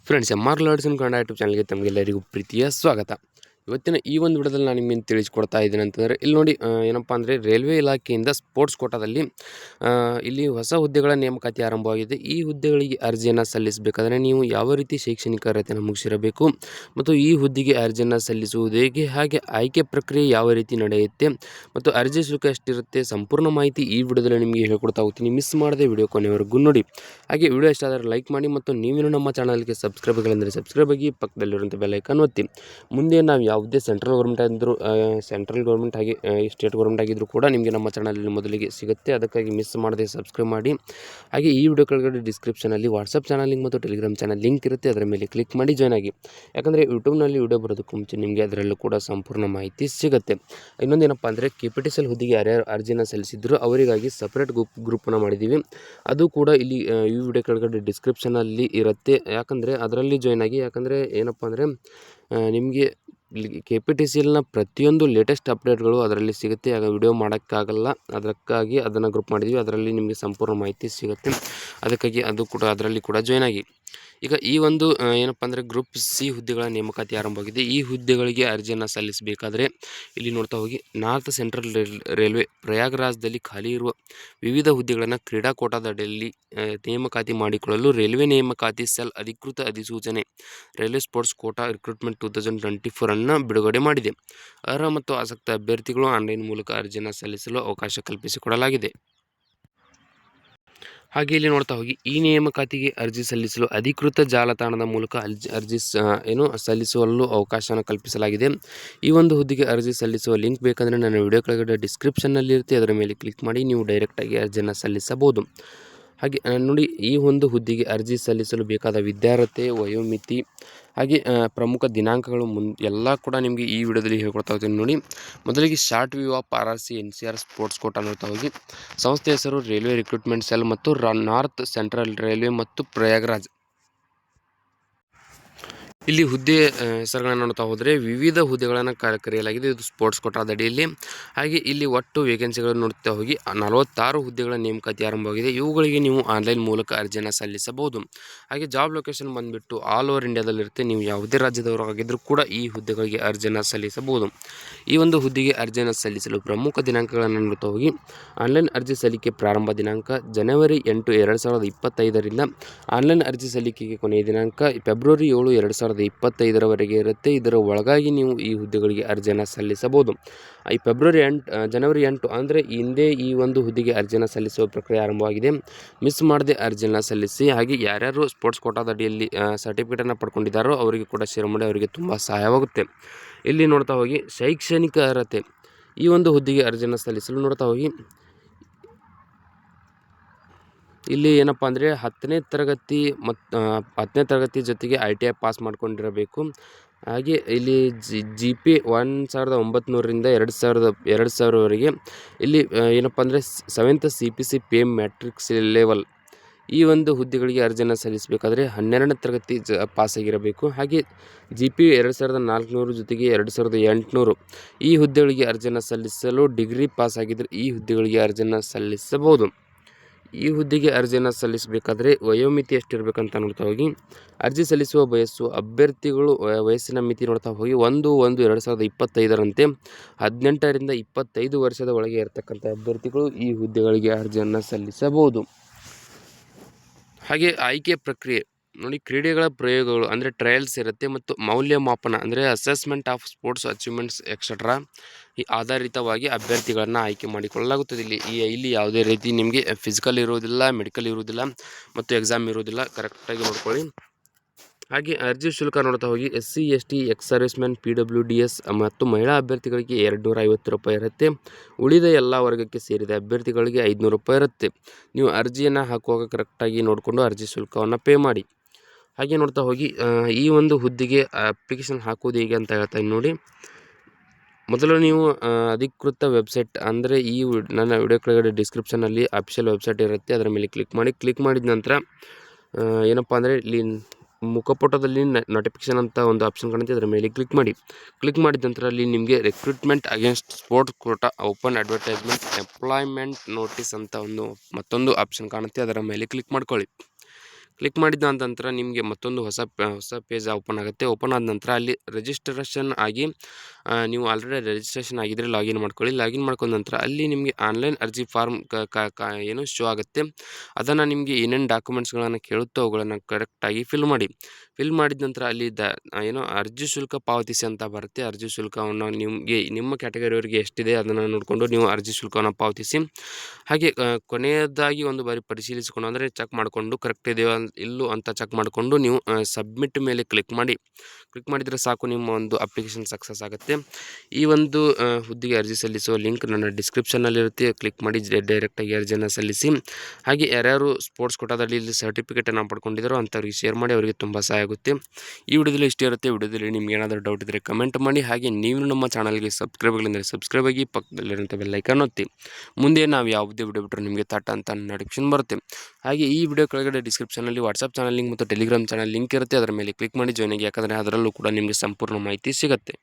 Friends, MR ಲರ್ಡ್ಸ್ ಇನ್ Kannada YouTube ಚಾನಲ್ಗೆ ತಮಗೆಲ್ಲರಿಗೂ ಪ್ರೀತಿಯ ಸ್ವಾಗತ. ಇವತ್ತಿನ ಈ ಒಂದು ವಿಡಿಯೋದಲ್ಲಿ ನಾನು ನಿಮಗೆ ತಿಳಿಸ್ಕೊಡ್ತಾ ಇದ್ದೀನಿ ಅಂತಂದರೆ, ಇಲ್ಲಿ ನೋಡಿ ಏನಪ್ಪ ಅಂದರೆ ರೈಲ್ವೆ ಇಲಾಖೆಯಿಂದ ಸ್ಪೋರ್ಟ್ಸ್ ಕೋಟಾದಲ್ಲಿ ಇಲ್ಲಿ ಹೊಸ ಹುದ್ದೆಗಳ ನೇಮಕಾತಿ ಆರಂಭವಾಗಿದೆ. ಈ ಹುದ್ದೆಗಳಿಗೆ ಅರ್ಜಿಯನ್ನು ಸಲ್ಲಿಸಬೇಕಾದ್ರೆ ನೀವು ಯಾವ ರೀತಿ ಶೈಕ್ಷಣಿಕ ಅರ್ಹತೆಯನ್ನು ಮುಗಿಸಿರಬೇಕು ಮತ್ತು ಈ ಹುದ್ದೆಗೆ ಅರ್ಜಿಯನ್ನು ಸಲ್ಲಿಸುವುದು ಹೇಗೆ, ಹಾಗೆ ಆಯ್ಕೆ ಪ್ರಕ್ರಿಯೆ ಯಾವ ರೀತಿ ನಡೆಯುತ್ತೆ ಮತ್ತು ಅರ್ಜಿ ಶುಲ್ಕ ಎಷ್ಟಿರುತ್ತೆ, ಸಂಪೂರ್ಣ ಮಾಹಿತಿ ಈ ವಿಡಿಯೋದಲ್ಲಿ ನಿಮಗೆ ಹೇಳ್ಕೊಡ್ತಾ ಹೋಗ್ತೀನಿ. ಮಿಸ್ ಮಾಡದೆ ವಿಡಿಯೋ ಕೊನೆವರೆಗೂ ನೋಡಿ. ಹಾಗೆ ವಿಡಿಯೋ ಇಷ್ಟ ಆದರೆ ಲೈಕ್ ಮಾಡಿ ಮತ್ತು ನೀವೇನು ನಮ್ಮ ಚಾನಲ್ಗೆ ಸಬ್ಸ್ಕ್ರೈಬ್ಗಳಂದರೆ ಸಬ್ಸ್ಕ್ರೈಬ್ ಆಗಿ ಪಕ್ಕದಲ್ಲಿರುವಂಥ ಬೆಲ್ ಐಕಾನ್ ಒತ್ತಿ. ಮುಂದೆ ನಾವು ಯಾವುದೇ ಸೆಂಟ್ರಲ್ ಗೌರ್ಮೆಂಟ್ ಹಾಗೆ ಸ್ಟೇಟ್ ಗೌರ್ಮೆಂಟ್ ಆಗಿದ್ದರೂ ಕೂಡ ನಿಮಗೆ ನಮ್ಮ ಚಾನಲಲ್ಲಿ ಮೊದಲಿಗೆ ಸಿಗುತ್ತೆ. ಅದಕ್ಕಾಗಿ ಮಿಸ್ ಮಾಡದೆ ಸಬ್ಸ್ಕ್ರೈಬ್ ಮಾಡಿ. ಹಾಗೆ ಈ ವಿಡಿಯೋ ಕೆಳಗಡೆ ಡಿಸ್ಕ್ರಿಪ್ಷನಲ್ಲಿ ವಾಟ್ಸಪ್ ಚಾನಲ್ ಲಿಂಕ್ ಮತ್ತು ಟೆಲಿಗ್ರಾಮ್ ಚಾನಲ್ ಲಿಂಕ್ ಇರುತ್ತೆ, ಅದರ ಮೇಲೆ ಕ್ಲಿಕ್ ಮಾಡಿ ಜಾಯ್ನ್ ಆಗಿ. ಯಾಕಂದರೆ ಯೂಟ್ಯೂಬ್ನಲ್ಲಿ ವಿಡಿಯೋ ಬರೋದಕ್ಕೂ ಮುಂಚೆ ನಿಮಗೆ ಅದರಲ್ಲೂ ಕೂಡ ಸಂಪೂರ್ಣ ಮಾಹಿತಿ ಸಿಗುತ್ತೆ. ಇನ್ನೊಂದೇನಪ್ಪ ಅಂದರೆ KPTCL ಹುದ್ದೆಗೆ ಯಾರ್ಯಾರು ಅರ್ಜಿನ ಸಲ್ಲಿಸಿದ್ರು ಅವರಿಗಾಗಿ ಸಪ್ರೇಟ್ ಗ್ರೂಪನ್ನು ಮಾಡಿದ್ದೀವಿ. ಅದು ಕೂಡ ಇಲ್ಲಿ ಈ ವಿಡಿಯೋ ಕೆಳಗಡೆ ಡಿಸ್ಕ್ರಿಪ್ಷನಲ್ಲಿ ಇರುತ್ತೆ. ಯಾಕಂದರೆ ಅದರಲ್ಲಿ ಜಾಯ್ನ್ ಆಗಿ. ಯಾಕಂದರೆ ಏನಪ್ಪ ಅಂದರೆ ನಿಮಗೆ KPTCLನ ಪ್ರತಿಯೊಂದು ಲೇಟೆಸ್ಟ್ ಅಪ್ಡೇಟ್ಗಳು ಅದರಲ್ಲಿ ಸಿಗುತ್ತೆ. ಆಗ ವಿಡಿಯೋ ಮಾಡೋಕ್ಕಾಗಲ್ಲ, ಅದಕ್ಕಾಗಿ ಅದನ್ನು ಗ್ರೂಪ್ ಮಾಡಿದ್ವಿ. ಅದರಲ್ಲಿ ನಿಮಗೆ ಸಂಪೂರ್ಣ ಮಾಹಿತಿ ಸಿಗುತ್ತೆ. ಅದಕ್ಕಾಗಿ ಅದು ಕೂಡ ಅದರಲ್ಲಿ ಕೂಡ ಜಾಯ್ನ್ ಆಗಿ. ಈಗ ಈ ಒಂದು ಏನಪ್ಪ ಅಂದರೆ ಗ್ರೂಪ್ C ಹುದ್ದೆಗಳ ನೇಮಕಾತಿ ಆರಂಭವಾಗಿದೆ. ಈ ಹುದ್ದೆಗಳಿಗೆ ಅರ್ಜಿಯನ್ನು ಸಲ್ಲಿಸಬೇಕಾದ್ರೆ ಇಲ್ಲಿ ನೋಡ್ತಾ ಹೋಗಿ, ನಾರ್ತ್ ಸೆಂಟ್ರಲ್ ರೈಲ್ವೆ ಪ್ರಯಾಗರಾಜ್ದಲ್ಲಿ ಖಾಲಿ ಇರುವ ವಿವಿಧ ಹುದ್ದೆಗಳನ್ನು ಕ್ರೀಡಾ ಕೋಟಾದಡಿಯಲ್ಲಿ ನೇಮಕಾತಿ ಮಾಡಿಕೊಳ್ಳಲು ರೈಲ್ವೆ ನೇಮಕಾತಿ ಸೆಲ್ ಅಧಿಕೃತ ಅಧಿಸೂಚನೆ ರೈಲ್ವೆ ಸ್ಪೋರ್ಟ್ಸ್ ಕೋಟಾ ರಿಕ್ರೂಟ್ಮೆಂಟ್ 2024 ಅನ್ನು ಬಿಡುಗಡೆ ಮಾಡಿದೆ. ಅರ್ಹ ಮತ್ತು ಆಸಕ್ತ ಅಭ್ಯರ್ಥಿಗಳು ಆನ್ಲೈನ್ ಮೂಲಕ ಅರ್ಜಿಯನ್ನು ಸಲ್ಲಿಸಲು ಅವಕಾಶ ಕಲ್ಪಿಸಿಕೊಡಲಾಗಿದೆ. ಹಾಗೆ ಇಲ್ಲಿ ನೋಡ್ತಾ ಹೋಗಿ, ಈ ನೇಮಕಾತಿಗೆ ಅರ್ಜಿ ಸಲ್ಲಿಸಲು ಅಧಿಕೃತ ಜಾಲತಾಣದ ಮೂಲಕ ಅರ್ಜಿ ಸಲ್ಲಿಸಲು ಅವಕಾಶವನ್ನು ಕಲ್ಪಿಸಲಾಗಿದೆ. ಈ ಒಂದು ಹುದ್ದೆಗೆ ಅರ್ಜಿ ಸಲ್ಲಿಸುವ ಲಿಂಕ್ ಬೇಕಂದರೆ ನನ್ನ ವಿಡಿಯೋ ಕೆಳಗಡೆ ಡಿಸ್ಕ್ರಿಪ್ಷನ್ನಲ್ಲಿ ಇರುತ್ತೆ, ಅದರ ಮೇಲೆ ಕ್ಲಿಕ್ ಮಾಡಿ ನೀವು ಡೈರೆಕ್ಟಾಗಿ ಅರ್ಜಿಯನ್ನು ಸಲ್ಲಿಸಬಹುದು. ಹಾಗೆ ನೋಡಿ, ಈ ಒಂದು ಹುದ್ದೆಗೆ ಅರ್ಜಿ ಸಲ್ಲಿಸಲು ಬೇಕಾದ ವಿದ್ಯಾರ್ಹತೆ, ವಯೋಮಿತಿ ಹಾಗೆ ಪ್ರಮುಖ ದಿನಾಂಕಗಳು ಎಲ್ಲ ಕೂಡ ನಿಮಗೆ ಈ ವಿಡಿಯೋದಲ್ಲಿ ಹೇಳ್ಕೊಡ್ತಾ ಹೋಗ್ತೀನಿ ನೋಡಿ. ಮೊದಲಿಗೆ short view of RRC NCR sports Kota ನೋಡ್ತಾ ಹೋಗಿ. ಸಂಸ್ಥೆ ಹೆಸರು ರೈಲ್ವೆ ರಿಕ್ರೂಟ್ಮೆಂಟ್ ಸೆಲ್ ಮತ್ತು ನಾರ್ತ್ ಸೆಂಟ್ರಲ್ ರೈಲ್ವೆ ಮತ್ತು ಪ್ರಯಾಗ್ರಾಜ್. ಇಲ್ಲಿ ಹುದ್ದೆ ಹೆಸರುಗಳನ್ನು ನೋಡ್ತಾ ಹೋದರೆ ವಿವಿಧ ಹುದ್ದೆಗಳನ್ನು ಕರೆಯಲಾಗಿದೆ. ಇದು ಸ್ಪೋರ್ಟ್ಸ್ ಕೋಟಾದ ಅಡಿಯಲ್ಲಿ. ಹಾಗೆ ಇಲ್ಲಿ ಒಟ್ಟು ವೇಕೆನ್ಸಿಗಳನ್ನು ನೋಡ್ತಾ ಹೋಗಿ 46 ಹುದ್ದೆಗಳ ನೇಮಕಾತಿ ಆರಂಭವಾಗಿದೆ. ಇವುಗಳಿಗೆ ನೀವು ಆನ್ಲೈನ್ ಮೂಲಕ ಅರ್ಜಿಯನ್ನು ಸಲ್ಲಿಸಬಹುದು. ಹಾಗೆ ಜಾಬ್ ಲೊಕೇಶನ್ ಬಂದುಬಿಟ್ಟು ಆಲ್ ಓವರ್ ಇಂಡಿಯಾದಲ್ಲಿರುತ್ತೆ. ನೀವು ಯಾವುದೇ ರಾಜ್ಯದವರು ಆಗಿದ್ದರೂ ಕೂಡ ಈ ಹುದ್ದೆಗಳಿಗೆ ಅರ್ಜಿಯನ್ನು ಸಲ್ಲಿಸಬಹುದು. ಈ ಒಂದು ಹುದ್ದೆಗೆ ಅರ್ಜಿಯನ್ನು ಸಲ್ಲಿಸಲು ಪ್ರಮುಖ ದಿನಾಂಕಗಳನ್ನು ನೋಡ್ತಾ ಹೋಗಿ, ಆನ್ಲೈನ್ ಅರ್ಜಿ ಸಲ್ಲಿಕೆ ಪ್ರಾರಂಭ ದಿನಾಂಕ ಜನವರಿ 8, 2025ರಿಂದ ಆನ್ಲೈನ್ ಅರ್ಜಿ ಸಲ್ಲಿಕೆಗೆ ಕೊನೆಯ ದಿನಾಂಕ ಫೆಬ್ರವರಿ 7, 2025ರವರೆಗೆ ಇರುತ್ತೆ. ಇದರ ಒಳಗಾಗಿ ನೀವು ಈ ಹುದ್ದೆಗಳಿಗೆ ಅರ್ಜಿಯನ್ನು ಸಲ್ಲಿಸಬಹುದು. ಈ ಜನವರಿ 8 ಅಂದರೆ ಹಿಂದೆ ಈ ಒಂದು ಹುದ್ದೆಗೆ ಅರ್ಜಿಯನ್ನು ಸಲ್ಲಿಸುವ ಪ್ರಕ್ರಿಯೆ ಆರಂಭವಾಗಿದೆ. ಮಿಸ್ ಮಾಡದೆ ಅರ್ಜಿಯನ್ನು ಸಲ್ಲಿಸಿ. ಹಾಗೆ ಯಾರ್ಯಾರು ಸ್ಪೋರ್ಟ್ಸ್ ಕೋಟಾದ ಅಡಿಯಲ್ಲಿ ಸರ್ಟಿಫಿಕೇಟನ್ನು ಪಡ್ಕೊಂಡಿದ್ದಾರೋ ಅವರಿಗೆ ಕೂಡ ಶೇರ್ ಮಾಡಿ, ಅವರಿಗೆ ತುಂಬ ಸಹಾಯವಾಗುತ್ತೆ. ಇಲ್ಲಿ ನೋಡ್ತಾ ಹೋಗಿ, ಶೈಕ್ಷಣಿಕ ಅರ್ಹತೆ. ಈ ಒಂದು ಹುದ್ದೆಗೆ ಅರ್ಜಿಯನ್ನು ಸಲ್ಲಿಸಲು ನೋಡ್ತಾ ಹೋಗಿ, ಇಲ್ಲಿ ಏನಪ್ಪ ಅಂದರೆ 10ನೇ ತರಗತಿ ಜೊತೆಗೆ ITI ಪಾಸ್ ಮಾಡ್ಕೊಂಡಿರಬೇಕು. ಹಾಗೆ ಇಲ್ಲಿ GPA 1900ರಿಂದ 2000ವರೆಗೆ. ಇಲ್ಲಿ ಏನಪ್ಪ ಅಂದರೆ 7th CPC pay matrix level. ಈ ಒಂದು ಹುದ್ದೆಗಳಿಗೆ ಅರ್ಜಿಯನ್ನು ಸಲ್ಲಿಸಬೇಕಾದ್ರೆ 12ನೇ ತರಗತಿ ಪಾಸಾಗಿರಬೇಕು. ಹಾಗೆ GPA 2400 ಜೊತೆಗೆ 2800. ಈ ಹುದ್ದೆಗಳಿಗೆ ಅರ್ಜಿಯನ್ನು ಸಲ್ಲಿಸಲು ಡಿಗ್ರಿ ಪಾಸ್ ಆಗಿದ್ದರೆ ಈ ಹುದ್ದೆಗಳಿಗೆ ಅರ್ಜಿಯನ್ನು ಸಲ್ಲಿಸಬಹುದು. ಈ ಹುದ್ದೆಗೆ ಅರ್ಜಿಯನ್ನು ಸಲ್ಲಿಸಬೇಕಾದ್ರೆ ವಯೋಮಿತಿ ಎಷ್ಟಿರಬೇಕಂತ ನೋಡ್ತಾ ಹೋಗಿ, ಅರ್ಜಿ ಸಲ್ಲಿಸುವ ಅಭ್ಯರ್ಥಿಗಳು ವಯಸ್ಸಿನ ಮಿತಿ ನೋಡ್ತಾ ಹೋಗಿ 1/1/2025ರಂತೆ 18ರಿಂದ 25 ವರ್ಷದ ಒಳಗೆ ಇರತಕ್ಕಂಥ ಅಭ್ಯರ್ಥಿಗಳು ಈ ಹುದ್ದೆಗಳಿಗೆ ಅರ್ಜಿಯನ್ನು ಸಲ್ಲಿಸಬಹುದು. ಹಾಗೆ ಆಯ್ಕೆ ಪ್ರಕ್ರಿಯೆ ನೋಡಿ, ಕ್ರೀಡೆಗಳ ಪ್ರಯೋಗಗಳು ಅಂದರೆ ಟ್ರಯಲ್ಸ್ ಇರುತ್ತೆ ಮತ್ತು ಮೌಲ್ಯಮಾಪನ ಅಂದರೆ assessment of sports achievements etcetera ಈ ಆಧಾರಿತವಾಗಿ ಅಭ್ಯರ್ಥಿಗಳನ್ನು ಆಯ್ಕೆ ಮಾಡಿಕೊಳ್ಳಲಾಗುತ್ತದೆ. ಇಲ್ಲಿ ಯಾವುದೇ ರೀತಿ ನಿಮಗೆ ಫಿಸಿಕಲ್ ಇರುವುದಿಲ್ಲ, ಮೆಡಿಕಲ್ ಇರುವುದಿಲ್ಲ ಮತ್ತು ಎಕ್ಸಾಮ್ ಇರುವುದಿಲ್ಲ. ಕರೆಕ್ಟಾಗಿ ನೋಡ್ಕೊಳ್ಳಿ. ಹಾಗೆ ಅರ್ಜಿ ಶುಲ್ಕ ನೋಡ್ತಾ ಹೋಗಿ, SC ST X servicemen PWDS ಮತ್ತು ಮಹಿಳಾ ಅಭ್ಯರ್ಥಿಗಳಿಗೆ 250 ರೂಪಾಯಿ ಇರುತ್ತೆ. ಉಳಿದ ಎಲ್ಲ ವರ್ಗಕ್ಕೆ ಸೇರಿದ ಅಭ್ಯರ್ಥಿಗಳಿಗೆ 500 ರೂಪಾಯಿ ಇರುತ್ತೆ. ನೀವು ಅರ್ಜಿಯನ್ನು ಹಾಕುವಾಗ ಕರೆಕ್ಟಾಗಿ ನೋಡಿಕೊಂಡು ಅರ್ಜಿ ಶುಲ್ಕವನ್ನು ಪೇ ಮಾಡಿ. ಹಾಗೆ ನೋಡ್ತಾ ಹೋಗಿ, ಈ ಒಂದು ಹುದ್ದೆಗೆ ಅಪ್ಲಿಕೇಶನ್ ಹಾಕೋದು ಹೇಗೆ ಅಂತ ಹೇಳ್ತಾ ನೋಡಿ. ಮೊದಲು ನೀವು ಅಧಿಕೃತ ವೆಬ್ಸೈಟ್ ಅಂದರೆ ನನ್ನ ವಿಡಿಯೋ ಕೆಳಗಡೆ ಡಿಸ್ಕ್ರಿಪ್ಷನಲ್ಲಿ ಅಫಿಷಿಯಲ್ ವೆಬ್ಸೈಟ್ ಇರುತ್ತೆ, ಅದರ ಮೇಲೆ ಕ್ಲಿಕ್ ಮಾಡಿದ ನಂತರ ಏನಪ್ಪ ಅಂದರೆ ಇಲ್ಲಿ ಮುಖಪುಟದಲ್ಲಿ ನೋಟಿಫಿಕೇಶನ್ ಅಂತ ಒಂದು ಆಪ್ಷನ್ ಕಾಣುತ್ತೆ, ಅದರ ಮೇಲೆ ಕ್ಲಿಕ್ ಮಾಡಿದ ನಂತರ ಅಲ್ಲಿ ನಿಮಗೆ recruitment against sports Kota open advertisement employment notice ಅಂತ ಮತ್ತೊಂದು ಆಪ್ಷನ್ ಕಾಣುತ್ತೆ, ಅದರ ಮೇಲೆ ಕ್ಲಿಕ್ ಮಾಡ್ಕೊಳ್ಳಿ. ಕ್ಲಿಕ್ ಮಾಡಿದ ನಂತರ ನಿಮಗೆ ಮತ್ತೊಂದು ಹೊಸ ಪೇಜ್ ಓಪನ್ ಆಗುತ್ತೆ. ಓಪನ್ ಆದ ನಂತರ ಅಲ್ಲಿ ರಿಜಿಸ್ಟ್ರೇಷನ್ ಆಗಿ ನೀವು ಆಲ್ರೆಡಿ ರಿಜಿಸ್ಟ್ರೇಷನ್ ಆಗಿದ್ದರೆ ಲಾಗಿನ್ ಮಾಡ್ಕೊಳ್ಳಿ. ಲಾಗಿನ್ ಮಾಡ್ಕೊಂಡ ನಂತರ ಅಲ್ಲಿ ನಿಮಗೆ ಆನ್ಲೈನ್ ಅರ್ಜಿ ಫಾರ್ಮ್ ಏನು ಶೋ ಆಗುತ್ತೆ. ಅದನ್ನು ನಿಮಗೆ ಏನೇನು ಡಾಕ್ಯುಮೆಂಟ್ಸ್ಗಳನ್ನು ಕೇಳುತ್ತೋ ಅವುಗಳನ್ನು ಕರೆಕ್ಟಾಗಿ ಫಿಲ್ ಮಾಡಿ. ಫಿಲ್ ಮಾಡಿದ ನಂತರ ಅಲ್ಲಿ ಏನು ಅರ್ಜಿ ಶುಲ್ಕ ಪಾವತಿಸಿ ಅಂತ ಬರುತ್ತೆ. ಅರ್ಜಿ ಶುಲ್ಕವನ್ನು ನಿಮ್ಮ ಕ್ಯಾಟಗರಿಯವರಿಗೆ ಎಷ್ಟಿದೆ ಅದನ್ನು ನೋಡಿಕೊಂಡು ನೀವು ಅರ್ಜಿ ಶುಲ್ಕವನ್ನು ಪಾವತಿಸಿ. ಹಾಗೆ ಕೊನೆಯದಾಗಿ ಒಂದು ಬಾರಿ ಪರಿಶೀಲಿಸಿಕೊಂಡು ಅಂದರೆ ಚೆಕ್ ಮಾಡಿಕೊಂಡು ಕರೆಕ್ಟ್ ಇದೆಯೋ ಇಲ್ಲೋ ಅಂತ ಚೆಕ್ ಮಾಡಿಕೊಂಡು ನೀವು ಸಬ್ಮಿಟ್ ಮೇಲೆ ಕ್ಲಿಕ್ ಮಾಡಿದರೆ ಸಾಕು, ನಿಮ್ಮ ಒಂದು ಅಪ್ಲಿಕೇಶನ್ ಸಕ್ಸಸ್ ಆಗುತ್ತೆ. ಈ ಒಂದು ಹುದ್ದೆಗೆ ಅರ್ಜಿ ಸಲ್ಲಿಸುವ ಲಿಂಕ್ ನನ್ನ ಡಿಸ್ಕ್ರಿಪ್ಷನ್ನಲ್ಲಿರುತ್ತೆ. ಕ್ಲಿಕ್ ಮಾಡಿ ಡೈರೆಕ್ಟಾಗಿ ಅರ್ಜಿಯನ್ನು ಸಲ್ಲಿಸಿ. ಹಾಗೆ ಯಾರ್ಯಾರು ಸ್ಪೋರ್ಟ್ಸ್ ಕೋಟಾದಲ್ಲಿ ಇಲ್ಲಿ ಸರ್ಟಿಫಿಕೇಟನ್ನು ಪಡ್ಕೊಂಡಿದ್ದಾರೋ ಅಂಥವ್ರಿಗೆ ಶೇರ್ ಮಾಡಿ, ಅವರಿಗೆ ತುಂಬ ಸಹಾಯ ಆಗುತ್ತೆ. ಈ ವಿಡಿಯೋದಲ್ಲಿ ಇಷ್ಟೇ ಇರುತ್ತೆ. ವಿಡಿಯೋದಲ್ಲಿ ನಿಮ್ಗೆ ಏನಾದರೂ ಡೌಟ್ ಇದ್ದರೆ ಕಮೆಂಟ್ ಮಾಡಿ. ಹಾಗೆ ನೀವು ನಮ್ಮ ಚಾನಲ್ಗೆ ಸಬ್ಸ್ಕ್ರೈಬ್ ಆಗಿಲ್ಲ ಸಬ್ಸ್ಕ್ರೈಬ್ ಆಗಿ, ಪಕ್ಕದಲ್ಲಿರುವಂಥ ಬೆಲ್ ಐಕಾನ್ ಒತ್ತಿ. ಮುಂದೆ ನಾವು ಯಾವುದೇ ವಿಡಿಯೋ ಬಿಟ್ಟರೆ ನಿಮಗೆ ಅಂತ ನೋಟಿಫಿಕೇಶನ್ ಬರುತ್ತೆ. ಹಾಗೆ ಈ ವಿಡಿಯೋ ಕೆಳಗಡೆ ಡಿಸ್ಕ್ರಿಪ್ಷನಲ್ಲಿ ವಾಟ್ಸಪ್ ಚಾನಲ್ ಲಿಂಕ್ ಮತ್ತು ಟೆಲಿಗ್ರಾಮ್ ಚಾನಲ್ ಲಿಂಕ್ ಇರುತ್ತೆ. ಅದರ ಮೇಲೆ ಕ್ಲಿಕ್ ಮಾಡಿ ಜಾಯ್ನ್ ಆಗಿ, ಯಾಕಂದರೆ ಅದರಲ್ಲೂ ಕೂಡ ನಿಮಗೆ ಸಂಪೂರ್ಣ ಮಾಹಿತಿ ಸಿಗುತ್ತೆ.